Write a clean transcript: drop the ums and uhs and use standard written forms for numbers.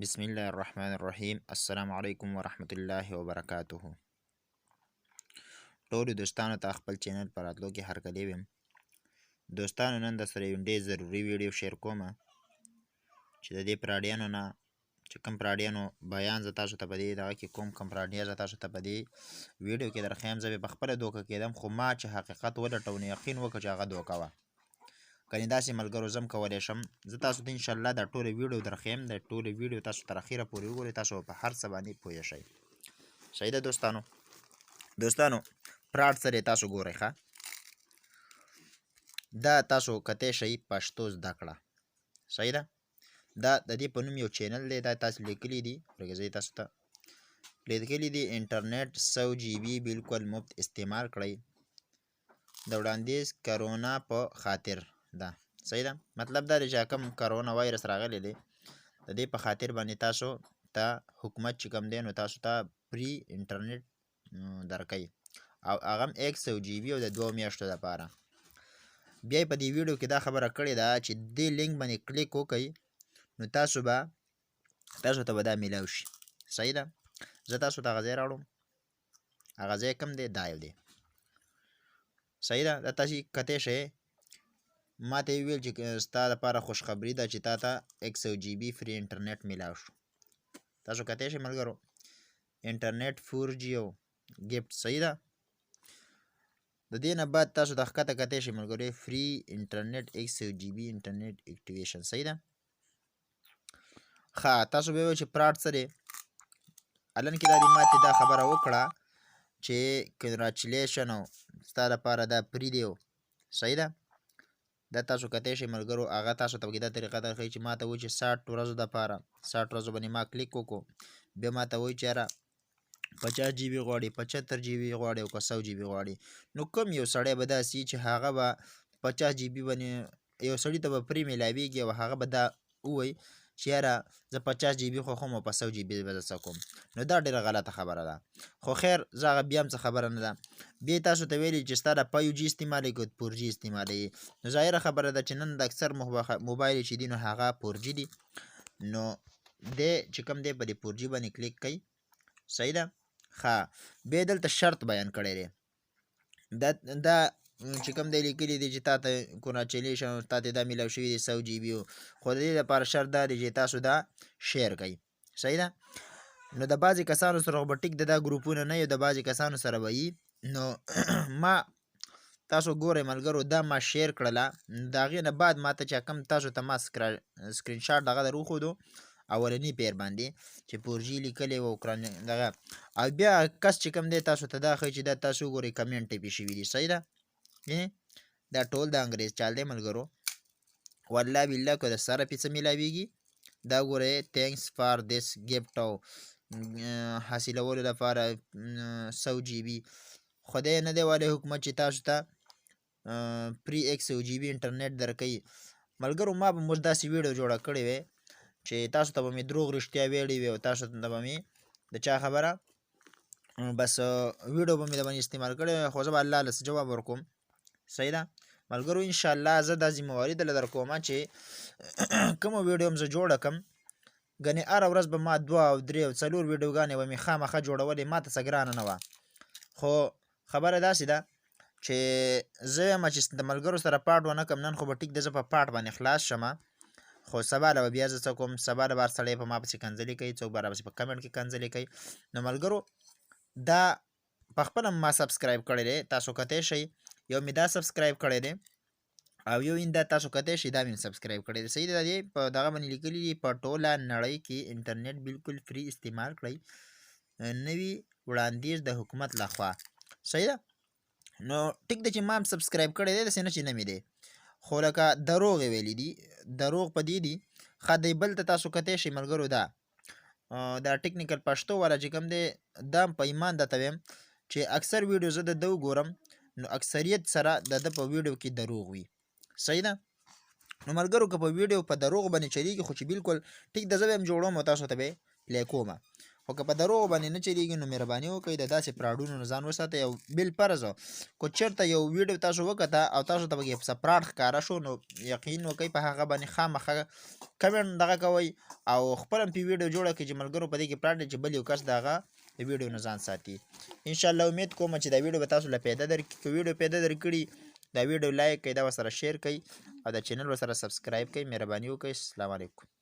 بسم الله الرحمن الرحیم. السلام علیکم ورحمت الله وبرکاته. ټولو دوستانو ته خپل چینل په راتلو کې هرکلی ویم. دوستانو نن در سره یو ډېر ضروري ویډیو شیر کومه چې د دې پراډیانو نه چې کوم پراډیانو بیان زه تاسو ته په دې دغه کې کوم پراډیا زه تاسو ته په دې ویډیو کې درښیم. زه به په خپله دوکه کېدم، خو ما چې حقیقت ولټو نو یقین وکړه چې هغه دوکه وه. کنې داسې ملګرو زه هم کولی شم. زه تاسو ته انشاءالله دا ټوله ویډیو درښیم. د ټولې ویډیو تاسو تر اخره پورې وګورئ، تاسو په هر څه باندې پوه شئ. صحیح ده دوستانو پراډ سره تاسو ګورئ ښه. دا تاسو کتی شئ پښتو زده کړه. صحیح ده. دا د دې په نوم یو چینل دی. دا تاسو لیکلی دي، ورګزئ تاسو ته لیکلی دي انټرنیټ 100 GB بالکل مفت استعمال کړئ د وړاندیز کرونا په خاطر ده. صحیح ده. مطلب دا دی چې کوم کرونا وایرس راغلی دی د دې په خاطر باندې تاسو ته حکومت چې کوم دی نو تاسو ته فری انټرنیټ درکوي، او هغه هم 100 GB او د 2 میاشتو لپاره. بیا په دې ویډیو کې دا خبره کړې ده چې دې لینک باندې کلیک وکړئ نو تاسو ته به دا میلاو شي. صحیح ده. زه تاسو ته هغه ځای راوړم. هغه ځای کوم دی؟ دا یو دی. صحیح ده. دا تاسې کتی شئ. ما ته یې ویل چې ستا لپاره خوشخبري ده چې تا ته 100 GB فری انټرنیټ میلاو شو. تاسو کتی شئ ملګرو انټرنیټ 4G او ګفټ. صحیح ده. د دې نه بعد تاسو د ښکته کتی شئ ملګرو فری انټرنیټ 100 GB انټرنیټ اکټیویشن. صحیح ده. ښه تاسو به وایئ چې پراډ څه دی. الان کې دا دې ما ته دا خبره وکړه چې کنګراچولیشن او ستا لپاره دا فری دی. صحیح ده. دا تاسو کتی شئ ملګرو. هغه تاسو ته پکې دا طریقه درښیي چې ما ته وایي چې 60 ورځو دپاره 60 ورځو باندې ما کلیک وکړو، بیا ما ته وایي چې یاره 50 GB غواړي، 75 GB غواړي او که 100 GB غواړي. نو کوم یو سړی به داسې وي چې هغه به 50 GB باندې یو سړي ته به فری میلاویږي او هغه به دا ووایي چې یاره زه 50 GB خوښوم او په 100 GB به زه څه کوم. نو دا ډېره غلطه خبره ده. خو خیر زه هغه بیا هم څه خبره نه ده. بیا تاسو ته ویلي چې ستا د 5G استعمالوي که 4G استعمالوي. نو ظاهره خبره ده چې نن د اکثر موبایل چې دي نو هغه 4G دي. نو دی چې کوم دی په دې 4G باندې کلیک کوئ. صحیح ده. ښه بیا دلته شرط بیان کړی دی. دا چې کوم دی لیکلي دی چې تا ته کنګراچولیشن تا ته دا میلاو شوي دی 100 GB، خو د دې لپاره شرط دا دی چې تاسو دا شیر کوئ. صحیح ده. نو د بعضې کسانو سره به ټیک دا ګروپونه نه وي، د بعضې کسانو سره به وي. نو ما تاسو ګورئ ملګرو دا ما شیر کړله. د هغې نه بعد ما ته چې کوم تاسو ته ما سکرین شاټ دغه در وښودو اولني پیر باندې چې 4G لیکلی و دغه، او بیا کس چې کوم دی تاسو ته دا ښایي چې دا تاسو وګورئ کمنټ ټایپې شوي دي. صحیح ده. دا ټول د انګریز چال دی ملګرو. والله بالله که د سره پې څه میلاویږي دا ګورئ تھینکس فار دیس ګفټ او حاصلولو لپاره 100 GB. خدای نه دی والی حکومت چې تاسو ته فری 100 GB انټرنیټ درکوي. ملګرو ما به موږ داسې ویډیو جوړه کړې وی چې تاسو ته به مې دروغ رښتیا ویلي وي او تاسو ته به مې د چا خبره بس ویډیو به مې د باندې استعمال کړی وی، خو زه به الله له جواب ورکوم. صحیح ده ملګرو. انشاءالله زه دا ذمهواري دله در کومه چې کومه ویډیو هم زه جوړه کړم ګنې هره ورځ به ما 2 او 3 او 4 ویډیوګانې به مې خامخا جوړولې. ما ته څه ګرانه نه وه. خو خبره داسې ده چې زه یم چې د ملګرو سره پاټ ونه کړم نن، خو به ټیک ده زه په پاټ باندې خلاص شم، خو سبا له به بیا زه څه کوم. سبا له بار سړی په ما پسې کنځلې کوي، څوک به راپسې په کمنټ کې کنځلې کوي. نو ملګرو دا په خپله ما سبسکرایب کړی دی. تاسو کتی شئ یو مې دا سبسکرایب کړی دی او یو دا تاسو کتی شئ دا مې سبسکرایب کړی دی. صحیح ده. دی په دغه باندې لیکلي دي په ټوله نړۍ کې انټرنیټ بالکل فری استعمال کړئ، نوي وړاندیز د حکومت لخوا. صحیح ده. نو ټیک ده چې ما هم سبسکرایب کړی دی، داسې نه چې نه مې دی، خو لکه دروغ یې ویلي دي. دروغ په دې دي ښه دی. بل ته تاسو کتی شئ ملګرو دا ټیکنیکل پښتو والا چې کوم دی دا هم په ایمان درته ویم چې اکثر ویډیو زه د ده وګورم نو اکثریت سره د ده په ویډیو کې دروغ وي. صحیح ده. نو ملګرو که په ویډیو په دروغ باندې چلیږي خو چې بالکل ټیک ده زه به هم جوړوم او تاسو ته به یې پلی کوم، خو که په دروغ باندې نه چلیږي نو مهرباني وکړئ د داسې پراډونو نه ځان وساتئ. او بالفرض که چېرته یو ویډیو تاسو وکته او تاسو ته پکې څه پراډ ښکاره شو نو یقین وکئ په هغه باندې خامخا کمنټ دغه کوئ او خپل هم په ویډیو جوړه کړئ چې ملګرو په دې کې پلاټ دی چې بل یو کس د هغه د ویډیو نه ځان ساتي. انشاءالله امید کوم چې دا ویډیو به تاسو له پیدا درکړي. که ویډیو پیدا درکړي دا ویډیو لایک کړئ، دا ورسره شیر کړئ او دا چینل ورسره سبسکرایب کړئ. مهرباني وکړئ. السلام علیکم.